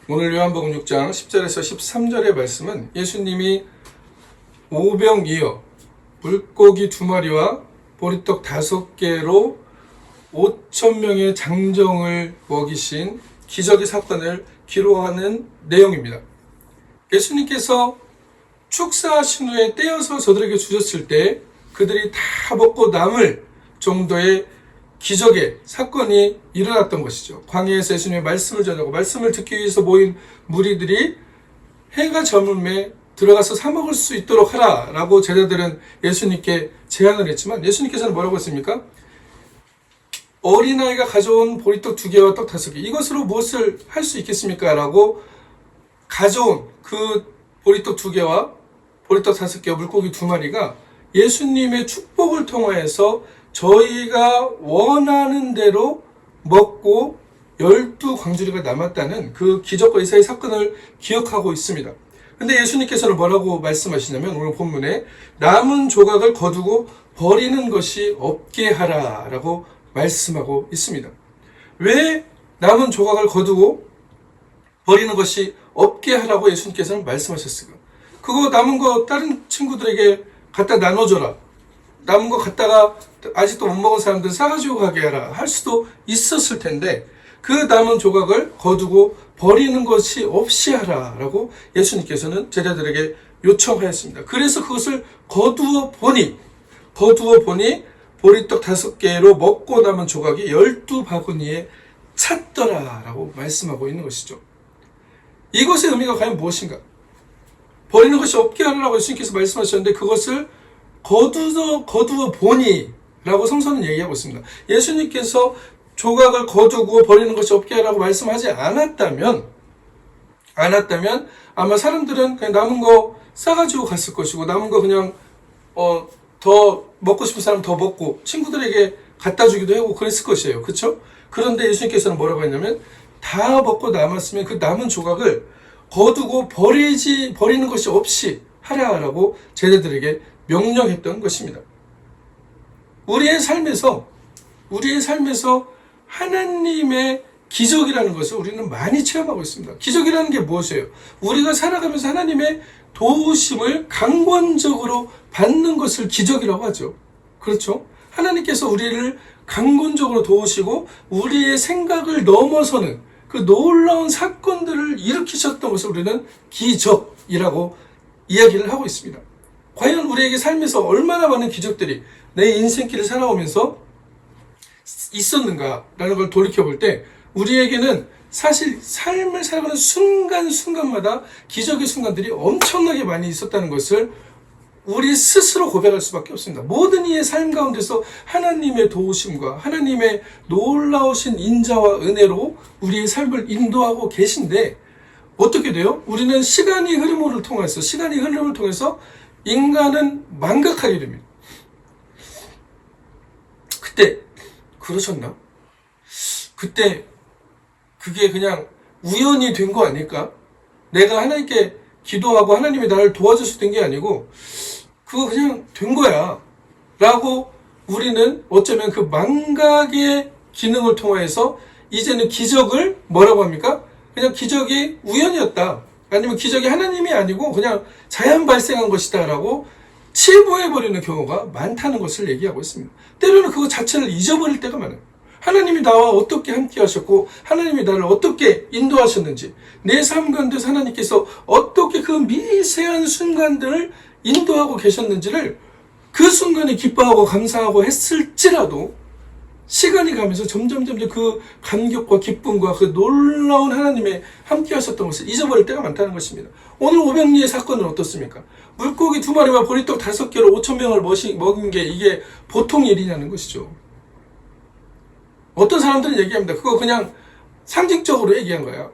오늘 요한복음 6장 10절에서 13절의 말씀은 예수님이 오병이어 물고기 2마리와 보리떡 5개로 5,000명의 장정을 먹이신 기적의 사건을 기록하는 내용입니다. 예수님께서 축사하신 후에 떼어서 저들에게 주셨을 때 그들이 다 먹고 남을 정도의 기적의 사건이 일어났던 것이죠. 광야에서 예수님의 말씀을 전하고 말씀을 듣기 위해서 모인 무리들이 해가 저물매 들어가서 사 먹을 수 있도록 하라 라고 제자들은 예수님께 제안을 했지만 예수님께서는 뭐라고 했습니까? 어린아이가 가져온 보리떡 2개와 떡 5개, 이것으로 무엇을 할 수 있겠습니까? 라고 가져온 그 보리떡 2개와 보리떡 5개와 물고기 2마리가 예수님의 축복을 통하여서 저희가 원하는 대로 먹고 12광주리가 남았다는 그 기적과 이사의 사건을 기억하고 있습니다. 근데 예수님께서는 뭐라고 말씀하시냐면 오늘 본문에 남은 조각을 거두고 버리는 것이 없게 하라 라고 말씀하고 있습니다. 왜 남은 조각을 거두고 버리는 것이 없게 하라고 예수님께서는 말씀하셨을까? 그거 남은 거 다른 친구들에게 갖다 나눠줘라. 남은 거 갖다가 아직도 못 먹은 사람들 싸가지고 가게 하라 할 수도 있었을 텐데 그 남은 조각을 거두고 버리는 것이 없이 하라 라고 예수님께서는 제자들에게 요청하였습니다. 그래서 그것을 거두어 보니 보리떡 5개로 먹고 남은 조각이 12바구니에 찼더라 라고 말씀하고 있는 것이죠. 이것의 의미가 과연 무엇인가? 버리는 것이 없게 하라고 예수님께서 말씀하셨는데 그것을 거두어 보니 라고 성서는 얘기하고 있습니다. 예수님께서 조각을 거두고 버리는 것이 없게 하라고 말씀하지 않았다면 아마 사람들은 그냥 남은 거 싸가지고 갔을 것이고 남은 거 그냥 더 먹고 싶은 사람 더 먹고 친구들에게 갖다 주기도 하고 그랬을 것이에요. 그렇죠? 그런데 예수님께서는 뭐라고 했냐면 다 먹고 남았으면 그 남은 조각을 거두고 버리는 것이 없이 하라라고 제자들에게 명령했던 것입니다. 우리의 삶에서 하나님의 기적이라는 것을 우리는 많이 체험하고 있습니다. 기적이라는 게 무엇이에요? 우리가 살아가면서 하나님의 도우심을 강권적으로 받는 것을 기적이라고 하죠. 그렇죠? 하나님께서 우리를 강권적으로 도우시고 우리의 생각을 넘어서는 그 놀라운 사건들을 일으키셨던 것을 우리는 기적이라고 이야기를 하고 있습니다. 과연 우리에게 삶에서 얼마나 많은 기적들이 내 인생길을 살아오면서 있었는가라는 걸 돌이켜볼 때 우리에게는 사실 삶을 살아가는 순간순간마다 기적의 순간들이 엄청나게 많이 있었다는 것을 우리 스스로 고백할 수밖에 없습니다. 모든 이의 삶 가운데서 하나님의 도우심과 하나님의 놀라우신 인자와 은혜로 우리의 삶을 인도하고 계신데 어떻게 돼요? 우리는 시간의 흐름을 통해서 인간은 망각하게 됩니다. 그때 그러셨나? 그때 그게 그냥 우연히 된 거 아닐까? 내가 하나님께 기도하고 하나님이 나를 도와줘서 된 게 아니고 그거 그냥 된 거야 라고 우리는 어쩌면 그 망각의 기능을 통해서 이제는 기적을 뭐라고 합니까? 그냥 기적이 우연이었다 아니면 기적이 하나님이 아니고 그냥 자연 발생한 것이다 라고 치부해버리는 경우가 많다는 것을 얘기하고 있습니다. 때로는 그거 자체를 잊어버릴 때가 많아요. 하나님이 나와 어떻게 함께 하셨고 하나님이 나를 어떻게 인도하셨는지 내 삶 가운데서 하나님께서 어떻게 그 미세한 순간들을 인도하고 계셨는지를 그 순간에 기뻐하고 감사하고 했을지라도 시간이 가면서 점점 그 감격과 기쁨과 그 놀라운 하나님의 함께 하셨던 것을 잊어버릴 때가 많다는 것입니다. 오늘 오병이의 사건은 어떻습니까? 물고기 2마리와 보리떡 5개로 5,000명을 먹인 게 이게 보통 일이냐는 것이죠. 어떤 사람들은 얘기합니다. 그거 그냥 상징적으로 얘기한 거야.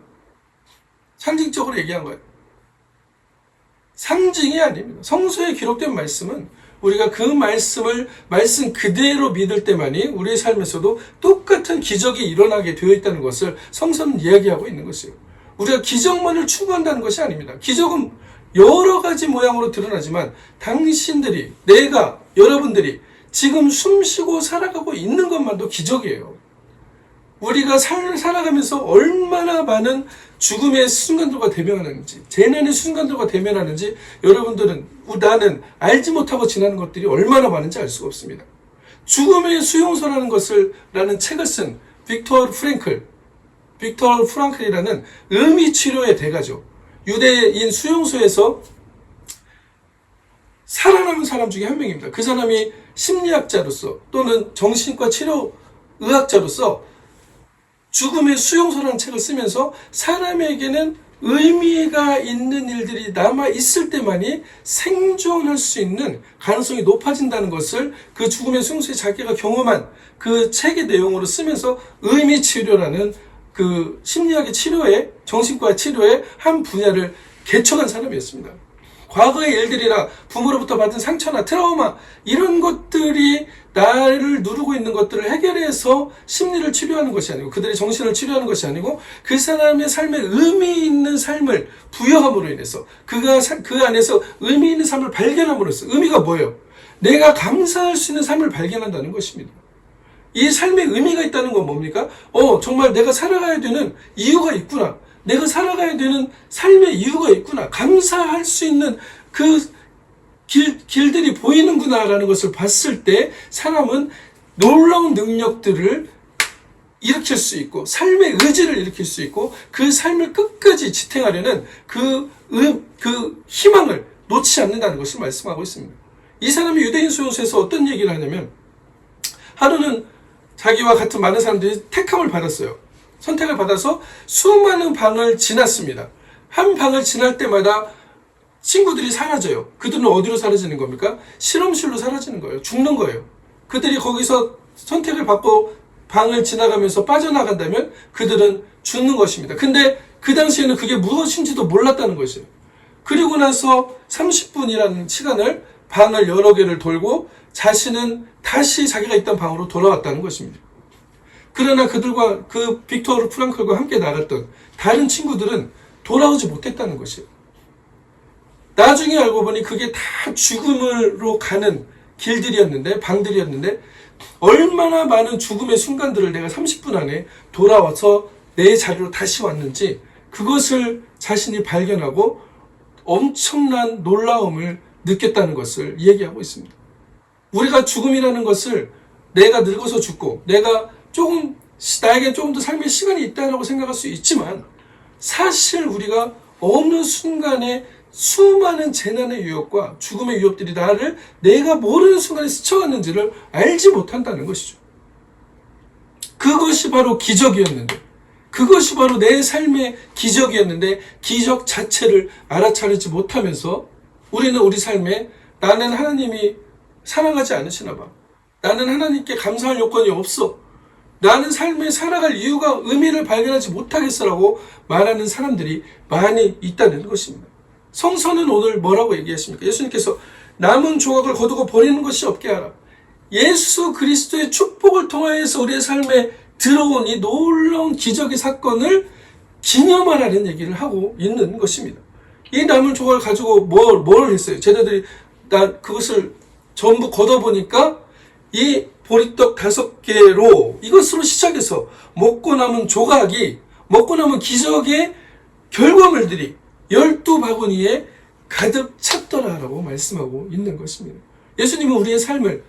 상징적으로 얘기한 거예요. 상징이 아닙니다. 성서에 기록된 말씀은 우리가 그 말씀 그대로 믿을 때만이 우리의 삶에서도 똑같은 기적이 일어나게 되어 있다는 것을 성서는 이야기하고 있는 것이에요. 우리가 기적만을 추구한다는 것이 아닙니다. 기적은 여러 가지 모양으로 드러나지만 당신들이, 내가, 여러분들이 지금 숨쉬고 살아가고 있는 것만도 기적이에요. 우리가 삶을 살아가면서 얼마나 많은 죽음의 순간들과 대면하는지, 재난의 순간들과 대면하는지 여러분들은, 나는 알지 못하고 지나는 것들이 얼마나 많은지 알 수가 없습니다. 죽음의 수용소라는 라는 책을 쓴 빅터 프랑클이라는 의미치료의 대가죠. 유대인 수용소에서 살아남은 사람 중에 한 명입니다. 그 사람이 심리학자로서 또는 정신과 치료 의학자로서 죽음의 수용소라는 책을 쓰면서 사람에게는 의미가 있는 일들이 남아있을 때만이 생존할 수 있는 가능성이 높아진다는 것을 그 죽음의 수용소에 자기가 경험한 그 책의 내용으로 쓰면서 의미치료라는 그 심리학의 치료에, 정신과 치료의 한 분야를 개척한 사람이었습니다. 과거의 일들이나 부모로부터 받은 상처나 트라우마, 이런 것들이 나를 누르고 있는 것들을 해결해서 심리를 치료하는 것이 아니고, 그들의 정신을 치료하는 것이 아니고, 그 사람의 삶에 의미 있는 삶을 부여함으로 인해서, 그 안에서 의미 있는 삶을 발견함으로써, 의미가 뭐예요? 내가 감사할 수 있는 삶을 발견한다는 것입니다. 이 삶에 의미가 있다는 건 뭡니까? 정말 내가 살아가야 되는 이유가 있구나. 내가 살아가야 되는 삶의 이유가 있구나. 감사할 수 있는 그 길들이 보이는구나라는 것을 봤을 때 사람은 놀라운 능력들을 일으킬 수 있고, 삶의 의지를 일으킬 수 있고, 그 삶을 끝까지 지탱하려는 그 희망을 놓치지 않는다는 것을 말씀하고 있습니다. 이 사람이 유대인 수용소에서 어떤 얘기를 하냐면, 하루는 자기와 같은 많은 사람들이 택함을 받았어요. 선택을 받아서 수많은 방을 지났습니다. 한 방을 지날 때마다 친구들이 사라져요. 그들은 어디로 사라지는 겁니까? 실험실로 사라지는 거예요. 죽는 거예요. 그들이 거기서 선택을 받고 방을 지나가면서 빠져나간다면 그들은 죽는 것입니다. 근데 그 당시에는 그게 무엇인지도 몰랐다는 것이에요. 그리고 나서 30분이라는 시간을 방을 여러 개를 돌고 자신은 다시 자기가 있던 방으로 돌아왔다는 것입니다. 그러나 그들과 그 빅터 프랑클과 함께 나갔던 다른 친구들은 돌아오지 못했다는 것이에요. 나중에 알고 보니 그게 다 죽음으로 가는 길들이었는데, 방들이었는데, 얼마나 많은 죽음의 순간들을 내가 30분 안에 돌아와서 내 자리로 다시 왔는지, 그것을 자신이 발견하고 엄청난 놀라움을 느꼈다는 것을 얘기하고 있습니다. 우리가 죽음이라는 것을 내가 늙어서 죽고, 나에게 조금 더 삶의 시간이 있다고 생각할 수 있지만, 사실 우리가 어느 순간에 수많은 재난의 유혹과 죽음의 위협들이 나를 내가 모르는 순간에 스쳐갔는지를 알지 못한다는 것이죠. 그것이 바로 기적이었는데, 그것이 바로 내 삶의 기적이었는데, 기적 자체를 알아차리지 못하면서 우리는 우리 삶에 나는 하나님이 사랑하지 않으시나 봐. 나는 하나님께 감사할 요건이 없어. 나는 삶에 살아갈 이유가, 의미를 발견하지 못하겠어라고 말하는 사람들이 많이 있다는 것입니다. 성서는 오늘 뭐라고 얘기하십니까? 예수님께서 남은 조각을 거두고 버리는 것이 없게 하라. 예수 그리스도의 축복을 통하여서 우리의 삶에 들어온 이 놀라운 기적의 사건을 기념하라는 얘기를 하고 있는 것입니다. 이 남은 조각을 가지고 뭘 했어요? 제자들이 그것을 전부 걷어보니까 이 보리떡 5개로 이것으로 시작해서 먹고 남은 기적의 결과물들이 12바구니에 가득 찼더라라고 말씀하고 있는 것입니다. 예수님은 우리의 삶을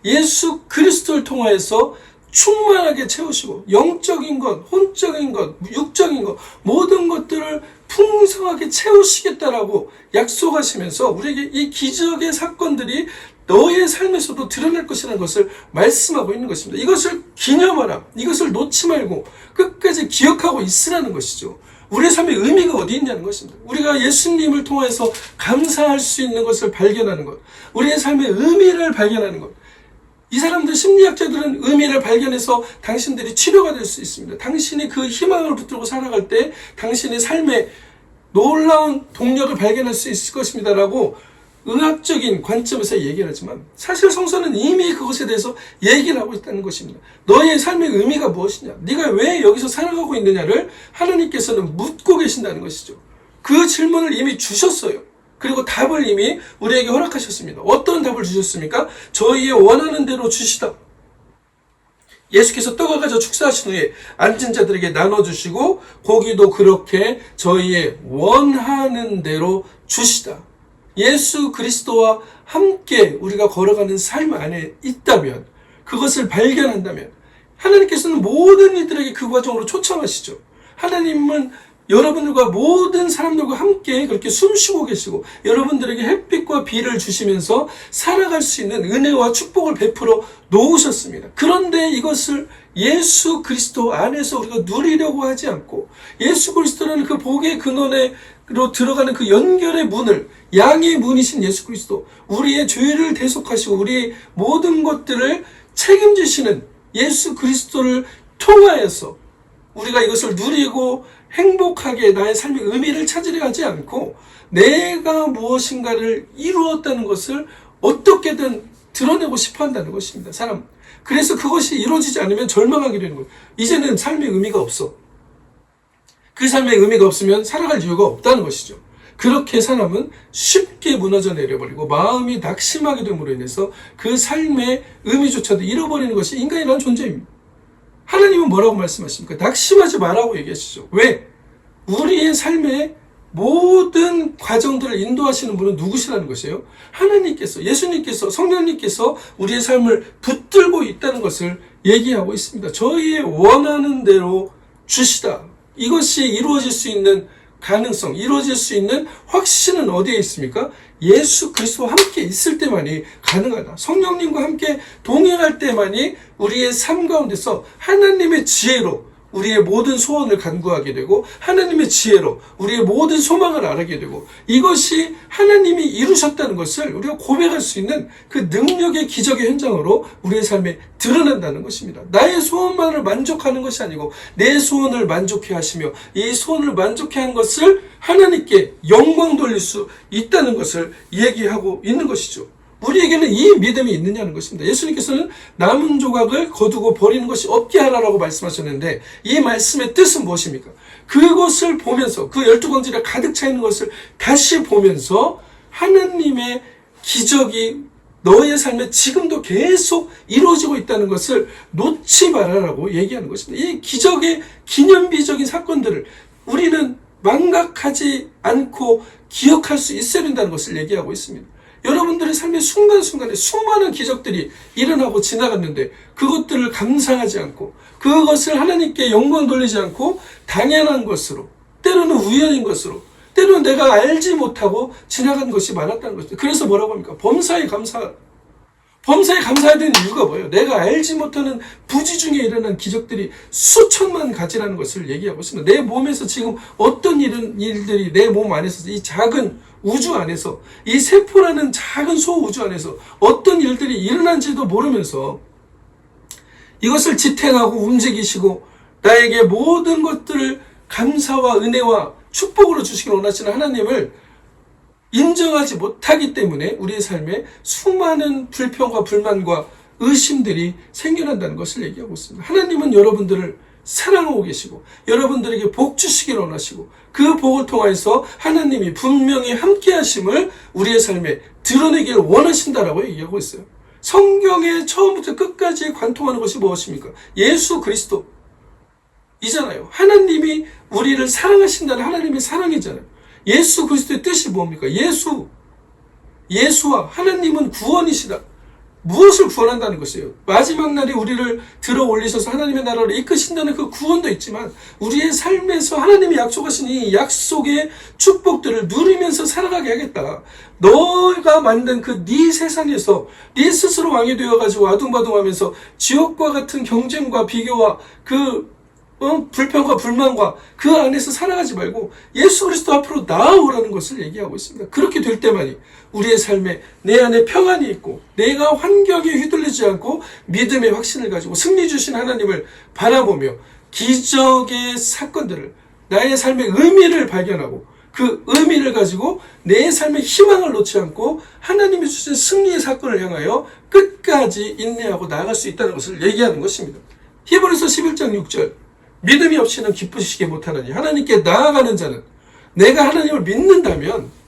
예수 그리스도를 통하여서 충만하게 채우시고, 영적인 것, 혼적인 것, 육적인 것, 모든 것들을 풍성하게 채우시겠다라고 약속하시면서 우리에게 이 기적의 사건들이 너의 삶에서도 드러날 것이라는 것을 말씀하고 있는 것입니다. 이것을 기념하라. 이것을 놓지 말고 끝까지 기억하고 있으라는 것이죠. 우리의 삶의 의미가 어디 있냐는 것입니다. 우리가 예수님을 통해서 감사할 수 있는 것을 발견하는 것, 우리의 삶의 의미를 발견하는 것. 이 사람들, 심리학자들은 의미를 발견해서 당신들이 치료가 될 수 있습니다. 당신이 그 희망을 붙들고 살아갈 때 당신의 삶에 놀라운 동력을 발견할 수 있을 것입니다라고 의학적인 관점에서 얘기를 하지만, 사실 성서는 이미 그것에 대해서 얘기를 하고 있다는 것입니다. 너의 삶의 의미가 무엇이냐, 네가 왜 여기서 살아가고 있느냐를 하나님께서는 묻고 계신다는 것이죠. 그 질문을 이미 주셨어요. 그리고 답을 이미 우리에게 허락하셨습니다. 어떤 답을 주셨습니까? 저희의 원하는 대로 주시다. 예수께서 떡을 가져 축사하신 후에 앉은 자들에게 나눠주시고 고기도 그렇게 저희의 원하는 대로 주시다. 예수 그리스도와 함께 우리가 걸어가는 삶 안에 있다면, 그것을 발견한다면 하나님께서는 모든 이들에게 그 과정으로 초청하시죠. 하나님은 여러분들과 모든 사람들과 함께 그렇게 숨쉬고 계시고 여러분들에게 햇빛과 비를 주시면서 살아갈 수 있는 은혜와 축복을 베풀어 놓으셨습니다. 그런데 이것을 예수 그리스도 안에서 우리가 누리려고 하지 않고, 예수 그리스도는 그 복의 근원으로 들어가는 그 연결의 문을, 양의 문이신 예수 그리스도, 우리의 죄를 대속하시고 우리의 모든 것들을 책임지시는 예수 그리스도를 통하여서 우리가 이것을 누리고 행복하게 나의 삶의 의미를 찾으려 하지 않고, 내가 무엇인가를 이루었다는 것을 어떻게든 드러내고 싶어 한다는 것입니다. 사람. 그래서 그것이 이루어지지 않으면 절망하게 되는 거예요. 이제는 삶의 의미가 없어. 그 삶의 의미가 없으면 살아갈 이유가 없다는 것이죠. 그렇게 사람은 쉽게 무너져 내려버리고 마음이 낙심하게 됨으로 인해서 그 삶의 의미조차도 잃어버리는 것이 인간이라는 존재입니다. 하나님은 뭐라고 말씀하십니까? 낙심하지 말라고 얘기하시죠. 왜? 우리의 삶의 모든 과정들을 인도하시는 분은 누구시라는 것이에요? 하나님께서, 예수님께서, 성령님께서 우리의 삶을 붙들고 있다는 것을 얘기하고 있습니다. 저희의 원하는 대로 주시다. 이것이 이루어질 수 있는 가능성, 이루어질 수 있는 확신은 어디에 있습니까? 예수 그리스도와 함께 있을 때만이 가능하다. 성령님과 함께 동행할 때만이 우리의 삶 가운데서 하나님의 지혜로 우리의 모든 소원을 간구하게 되고, 하나님의 지혜로 우리의 모든 소망을 알게 되고, 이것이 하나님이 이루셨다는 것을 우리가 고백할 수 있는 그 능력의 기적의 현장으로 우리의 삶에 드러난다는 것입니다. 나의 소원만을 만족하는 것이 아니고 내 소원을 만족해 하시며 이 소원을 만족해 하는 것을 하나님께 영광 돌릴 수 있다는 것을 얘기하고 있는 것이죠. 우리에게는 이 믿음이 있느냐는 것입니다. 예수님께서는 남은 조각을 거두고 버리는 것이 없게 하라라고 말씀하셨는데, 이 말씀의 뜻은 무엇입니까? 그것을 보면서, 그 12광지가 가득 차 있는 것을 다시 보면서 하나님의 기적이 너의 삶에 지금도 계속 이루어지고 있다는 것을 놓지 말아라고 얘기하는 것입니다. 이 기적의 기념비적인 사건들을 우리는 망각하지 않고 기억할 수 있어야 된다는 것을 얘기하고 있습니다. 여러분들의 삶의 순간순간에 수많은 기적들이 일어나고 지나갔는데 그것들을 감상하지 않고, 그것을 하나님께 영광 돌리지 않고 당연한 것으로, 때로는 우연인 것으로, 때로는 내가 알지 못하고 지나간 것이 많았다는 것입니다. 그래서 뭐라고 합니까? 범사에 감사해야 되는 이유가 뭐예요? 내가 알지 못하는 부지 중에 일어난 기적들이 수천만 가지라는 것을 얘기하고 있습니다. 내 몸에서 지금 어떤 일들이 내 몸 안에서, 이 작은 우주 안에서, 이 세포라는 작은 소우주 안에서 어떤 일들이 일어난지도 모르면서 이것을 지탱하고 움직이시고 나에게 모든 것들을 감사와 은혜와 축복으로 주시길 원하시는 하나님을 인정하지 못하기 때문에 우리의 삶에 수많은 불평과 불만과 의심들이 생겨난다는 것을 얘기하고 있습니다. 하나님은 여러분들을 사랑하고 계시고 여러분들에게 복 주시길 원하시고, 그 복을 통해서 하나님이 분명히 함께 하심을 우리의 삶에 드러내기를 원하신다라고 얘기하고 있어요. 성경의 처음부터 끝까지 관통하는 것이 무엇입니까? 예수 그리스도 이잖아요. 하나님이 우리를 사랑하신다는 하나님의 사랑이잖아요. 예수 그리스도의 뜻이 뭡니까? 예수와 하나님은 구원이시다. 무엇을 구원한다는 것이에요? 마지막 날에 우리를 들어 올리셔서 하나님의 나라로 이끄신다는 그 구원도 있지만, 우리의 삶에서 하나님이 약속하신 이 약속의 축복들을 누리면서 살아가게 하겠다. 너가 만든 그 네 세상에서 네 스스로 왕이 되어가지고 아둥바둥하면서 지옥과 같은 경쟁과 비교와 그 불평과 불만과 그 안에서 살아가지 말고 예수 그리스도 앞으로 나아오라는 것을 얘기하고 있습니다. 그렇게 될 때만이 우리의 삶에 내 안에 평안이 있고, 내가 환경에 휘둘리지 않고 믿음의 확신을 가지고 승리 주신 하나님을 바라보며 기적의 사건들을, 나의 삶의 의미를 발견하고 그 의미를 가지고 내 삶의 희망을 놓지 않고 하나님이 주신 승리의 사건을 향하여 끝까지 인내하고 나아갈 수 있다는 것을 얘기하는 것입니다. 히브리서 11장 6절, 믿음이 없이는 기쁘시게 못하느니 하나님께 나아가는 자는, 내가 하나님을 믿는다면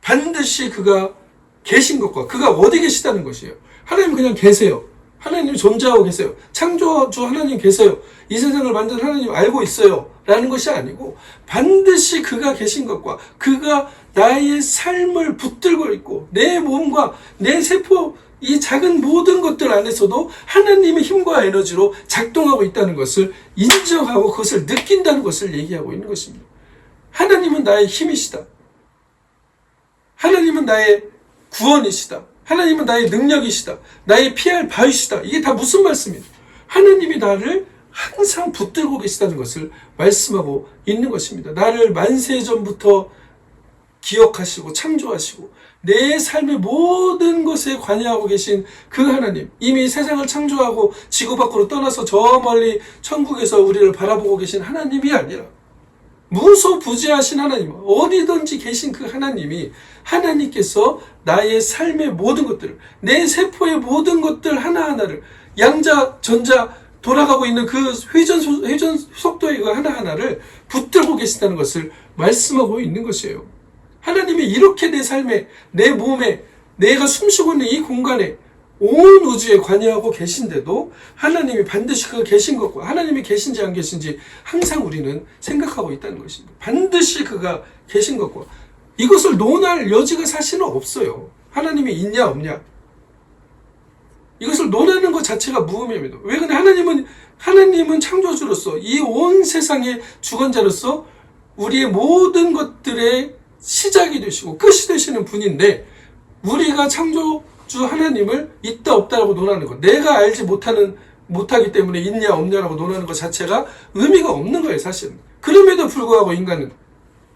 반드시 그가 계신 것과 그가 어디 계시다는 것이에요. 하나님 그냥 계세요. 하나님 존재하고 계세요. 창조주 하나님 계세요. 이 세상을 만든 하나님 알고 있어요. 라는 것이 아니고 반드시 그가 계신 것과 그가 나의 삶을 붙들고 있고 내 몸과 내 세포 이 작은 모든 것들 안에서도 하나님의 힘과 에너지로 작동하고 있다는 것을 인정하고 그것을 느낀다는 것을 얘기하고 있는 것입니다. 하나님은 나의 힘이시다. 하나님은 나의 구원이시다. 하나님은 나의 능력이시다. 나의 피할 바위시다. 이게 다 무슨 말씀이에요? 하나님이 나를 항상 붙들고 계시다는 것을 말씀하고 있는 것입니다. 나를 만세전부터 기억하시고 창조하시고 내 삶의 모든 것에 관여하고 계신 그 하나님, 이미 세상을 창조하고 지구 밖으로 떠나서 저 멀리 천국에서 우리를 바라보고 계신 하나님이 아니라 무소부지하신 하나님, 어디든지 계신 그 하나님이 하나님께서 나의 삶의 모든 것들을, 내 세포의 모든 것들 하나하나를, 양자, 전자, 돌아가고 있는 그 회전 속도의 그 하나하나를 붙들고 계신다는 것을 말씀하고 있는 것이에요. 하나님이 이렇게 내 삶에, 내 몸에, 내가 숨쉬고 있는 이 공간에 온 우주에 관여하고 계신데도 하나님이 반드시 그가 계신 것과 하나님이 계신지 안 계신지 항상 우리는 생각하고 있다는 것입니다. 반드시 그가 계신 것과 이것을 논할 여지가 사실은 없어요. 하나님이 있냐 없냐. 이것을 논하는 것 자체가 무의미합니다. 왜 근데 하나님은 창조주로서 이 온 세상의 주관자로서 우리의 모든 것들의 시작이 되시고 끝이 되시는 분인데 우리가 창조주 하나님을 있다 없다라고 논하는 것, 내가 알지 못하기 때문에 있냐 없냐라고 논하는 것 자체가 의미가 없는 거예요, 사실은. 그럼에도 불구하고 인간은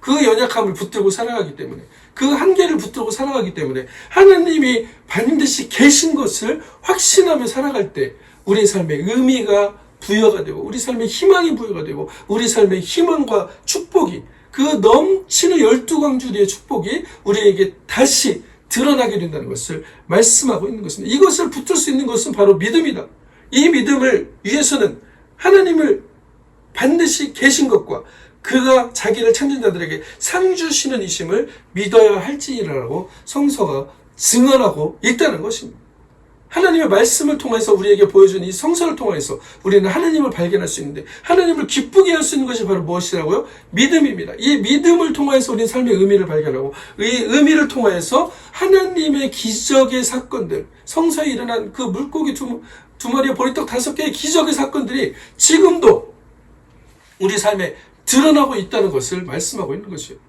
그 연약함을 붙들고 살아가기 때문에, 그 한계를 붙들고 살아가기 때문에 하나님이 반드시 계신 것을 확신하며 살아갈 때 우리 삶의 의미가 부여가 되고 우리 삶의 희망이 부여가 되고 우리 삶의 희망과 축복이, 그 넘치는 12광주리의 축복이 우리에게 다시 드러나게 된다는 것을 말씀하고 있는 것입니다. 이것을 붙들 수 있는 것은 바로 믿음이다. 이 믿음을 위해서는 하나님을 반드시 계신 것과 그가 자기를 찾는 자들에게 상 주시는 이심을 믿어야 할지니라라고 성서가 증언하고 있다는 것입니다. 하나님의 말씀을 통해서 우리에게 보여준 이 성서를 통해서 우리는 하나님을 발견할 수 있는데 하나님을 기쁘게 할 수 있는 것이 바로 무엇이라고요? 믿음입니다. 이 믿음을 통해서 우리는 삶의 의미를 발견하고 이 의미를 통해서 하나님의 기적의 사건들, 성서에 일어난 그 물고기 두 마리와 보리떡 5개의 기적의 사건들이 지금도 우리 삶에 드러나고 있다는 것을 말씀하고 있는 것이에요.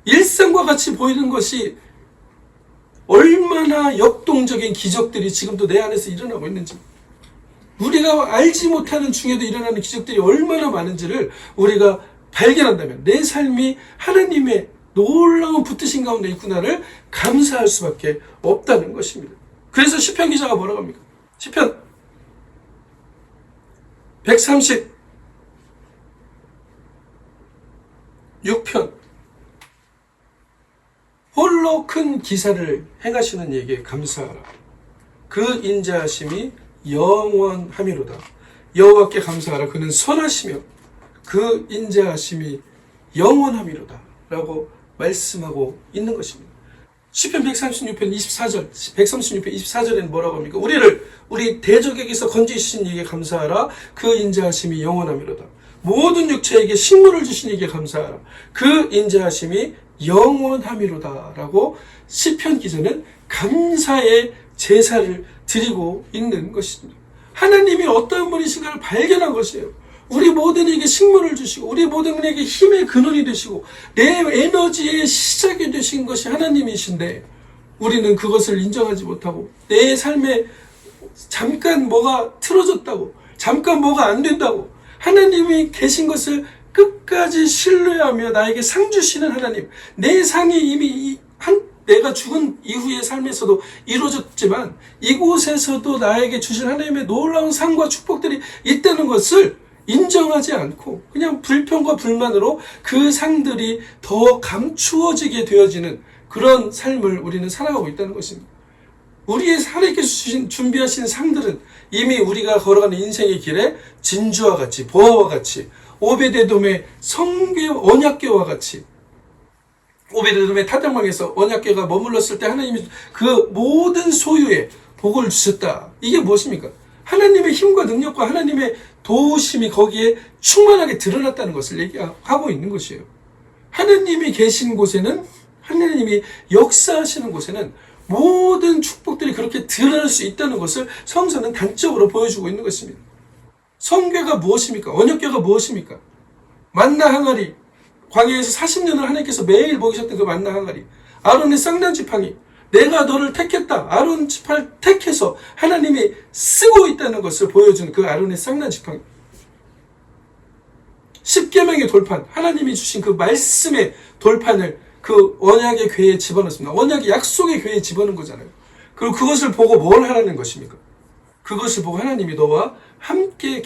일상과 같이 보이는 것이 얼마나 역동적인 기적들이 지금도 내 안에서 일어나고 있는지, 우리가 알지 못하는 중에도 일어나는 기적들이 얼마나 많은지를 우리가 발견한다면 내 삶이 하나님의 놀라운 붙드신 가운데 있구나를 감사할 수밖에 없다는 것입니다. 그래서 시편 기자가 뭐라고 합니까? 시편 136편 홀로 큰 기사를 행하시는 이에게 감사하라. 그 인자하심이 영원함이로다. 여호와께 감사하라. 그는 선하시며 그 인자하심이 영원함이로다. 라고 말씀하고 있는 것입니다. 시편 136편 24절, 136편 24절에는 뭐라고 합니까? 우리 대적에게서 건지신 이에게 감사하라. 그 인자하심이 영원함이로다. 모든 육체에게 식물을 주신 이에게 감사하라. 그 인자하심이 영원함이로다. 라고 시편 기자는 감사의 제사를 드리고 있는 것입니다. 하나님이 어떤 분이신가를 발견한 것이에요. 우리 모든에게 식물을 주시고 우리 모든에게 힘의 근원이 되시고 내 에너지의 시작이 되신 것이 하나님이신데 우리는 그것을 인정하지 못하고 내 삶에 잠깐 뭐가 틀어졌다고, 잠깐 뭐가 안 된다고, 하나님이 계신 것을 끝까지 신뢰하며 나에게 상 주시는 하나님, 내 상이 이미 내가 죽은 이후의 삶에서도 이루어졌지만 이곳에서도 나에게 주신 하나님의 놀라운 상과 축복들이 있다는 것을 인정하지 않고 그냥 불평과 불만으로 그 상들이 더 감추어지게 되어지는 그런 삶을 우리는 살아가고 있다는 것입니다. 우리의 하나님께서 준비하신 상들은 이미 우리가 걸어가는 인생의 길에 진주와 같이, 보아와 같이, 오베데돔의 성궤 언약궤와 같이, 오베데돔의 타작망에서 언약궤가 머물렀을 때 하나님이 그 모든 소유의 복을 주셨다. 이게 무엇입니까? 하나님의 힘과 능력과 하나님의 도우심이 거기에 충만하게 드러났다는 것을 얘기하고 있는 것이에요. 하나님이 계신 곳에는, 하나님이 역사하시는 곳에는 모든 축복들이 그렇게 드러날 수 있다는 것을 성서는 단적으로 보여주고 있는 것입니다. 성궤가 무엇입니까? 언약궤가 무엇입니까? 만나 항아리, 광야에서 40년을 하나님께서 매일 먹이셨던 그 만나 항아리, 아론의 쌍난 지팡이, 내가 너를 택했다. 아론 지팡이를 택해서 하나님이 쓰고 있다는 것을 보여주는 그 아론의 쌍난 지팡이. 십계명의 돌판, 하나님이 주신 그 말씀의 돌판을 그 언약의 궤에 집어넣습니다. 언약의 약속의 궤에 집어넣은 거잖아요. 그리고 그것을 보고 뭘 하라는 것입니까? 그것을 보고 하나님이 너와 함께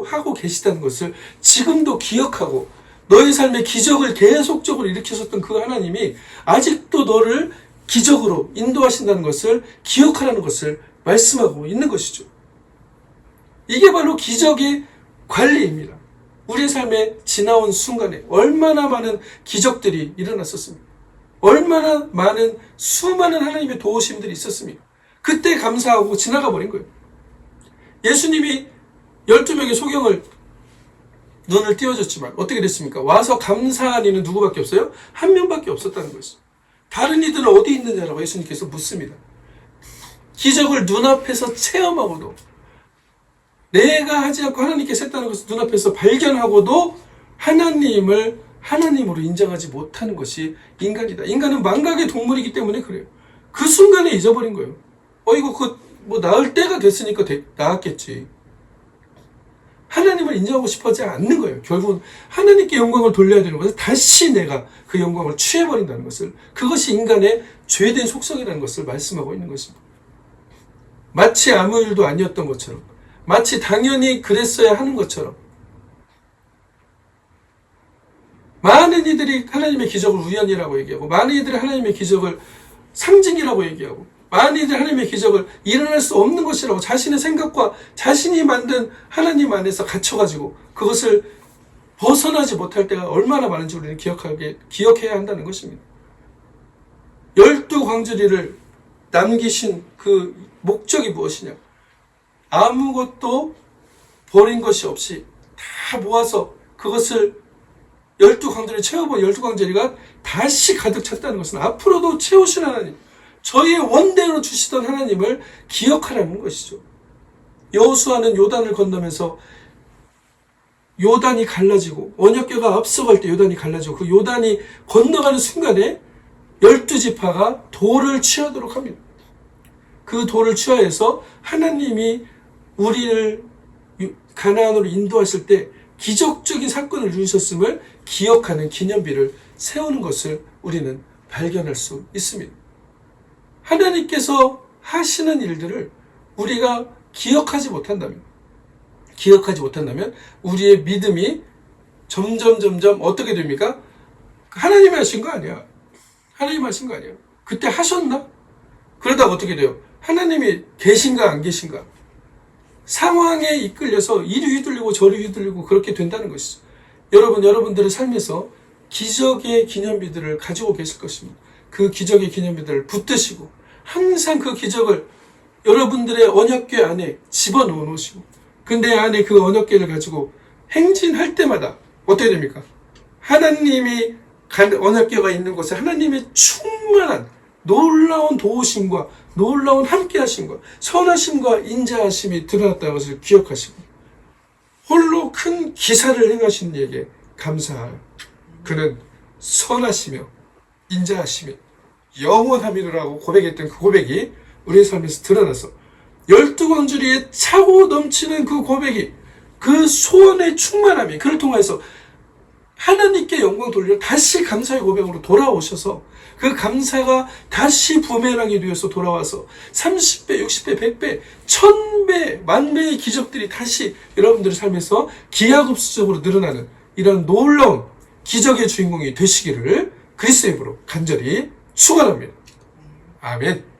하고 계시다는 것을 지금도 기억하고 너의 삶에 기적을 계속적으로 일으키셨던 그 하나님이 아직도 너를 기적으로 인도하신다는 것을 기억하라는 것을 말씀하고 있는 것이죠. 이게 바로 기적의 관리입니다. 우리의 삶에 지나온 순간에 얼마나 많은 기적들이 일어났었습니까? 얼마나 많은 수많은 하나님의 도우심들이 있었습니까? 그때 감사하고 지나가 버린 거예요. 예수님이 12명의 소경을 눈을 띄워줬지만 어떻게 됐습니까? 와서 감사한 이는 누구밖에 없어요? 한 명밖에 없었다는 것이죠. 다른 이들은 어디 있느냐라고 예수님께서 묻습니다. 기적을 눈앞에서 체험하고도, 내가 하지 않고 하나님께서 했다는 것을 눈앞에서 발견하고도 하나님을 하나님으로 인정하지 못하는 것이 인간이다. 인간은 망각의 동물이기 때문에 그래요. 그 순간에 잊어버린 거예요. 이거 나을 때가 됐으니까 나았겠지. 하나님을 인정하고 싶어하지 않는 거예요. 결국은 하나님께 영광을 돌려야 되는 것을 다시 내가 그 영광을 취해버린다는 것을, 그것이 인간의 죄된 속성이라는 것을 말씀하고 있는 것입니다. 마치 아무 일도 아니었던 것처럼, 마치 당연히 그랬어야 하는 것처럼 많은 이들이 하나님의 기적을 우연이라고 얘기하고, 많은 이들이 하나님의 기적을 상징이라고 얘기하고, 많은 이들이 하나님의 기적을 일어날 수 없는 것이라고 자신의 생각과 자신이 만든 하나님 안에서 갇혀가지고 그것을 벗어나지 못할 때가 얼마나 많은지 우리는 기억해야 한다는 것입니다. 12광주리를 남기신 그 목적이 무엇이냐? 아무것도 버린 것이 없이 다 모아서 그것을 12광주리를 채워본 12광주리가 다시 가득 찼다는 것은 앞으로도 채우신 하나님, 저희의 원대로 주시던 하나님을 기억하라는 것이죠. 여호수아는 요단을 건너면서 요단이 갈라지고, 언약궤가 앞서갈 때 요단이 갈라지고, 그 요단이 건너가는 순간에 12지파가 돌을 취하도록 합니다. 그 돌을 취하여서 하나님이 우리를 가나안으로 인도하실 때 기적적인 사건을 이루셨음을 기억하는 기념비를 세우는 것을 우리는 발견할 수 있습니다. 하나님께서 하시는 일들을 우리가 기억하지 못한다면 우리의 믿음이 점점 어떻게 됩니까? 하나님이 하신 거 아니야. 하나님 하신 거 아니야. 그때 하셨나? 그러다가 어떻게 돼요? 하나님이 계신가 안 계신가? 상황에 이끌려서 이리 휘둘리고 저리 휘둘리고 그렇게 된다는 것이죠. 여러분들의 삶에서 기적의 기념비들을 가지고 계실 것입니다. 그 기적의 기념비들을 붙드시고 항상 그 기적을 여러분들의 언약궤 안에 집어넣어 놓으시고, 근데 안에 그 언약궤를 가지고 행진할 때마다 어떻게 됩니까? 하나님이 언약궤가 있는 곳에 하나님의 충만한 놀라운 도우심과 놀라운 함께하심과 선하심과 인자하심이 드러났다는 것을 기억하시고, 홀로 큰 기사를 행하신 이에게 감사하라. 그는 선하시며 인자하시며 영원함이라고 고백했던 그 고백이 우리의 삶에서 드러나서 12광주리에 차고 넘치는 그 고백이, 그 소원의 충만함이 그를 통해서 하나님께 영광 돌려 다시 감사의 고백으로 돌아오셔서 그 감사가 다시 부메랑이 되어서 돌아와서 30배, 60배, 100배, 1000배, 만배의 기적들이 다시 여러분들의 삶에서 기하급수적으로 늘어나는 이런 놀라운 기적의 주인공이 되시기를 그리스도의 이름으로 간절히 축원합니다. 아멘.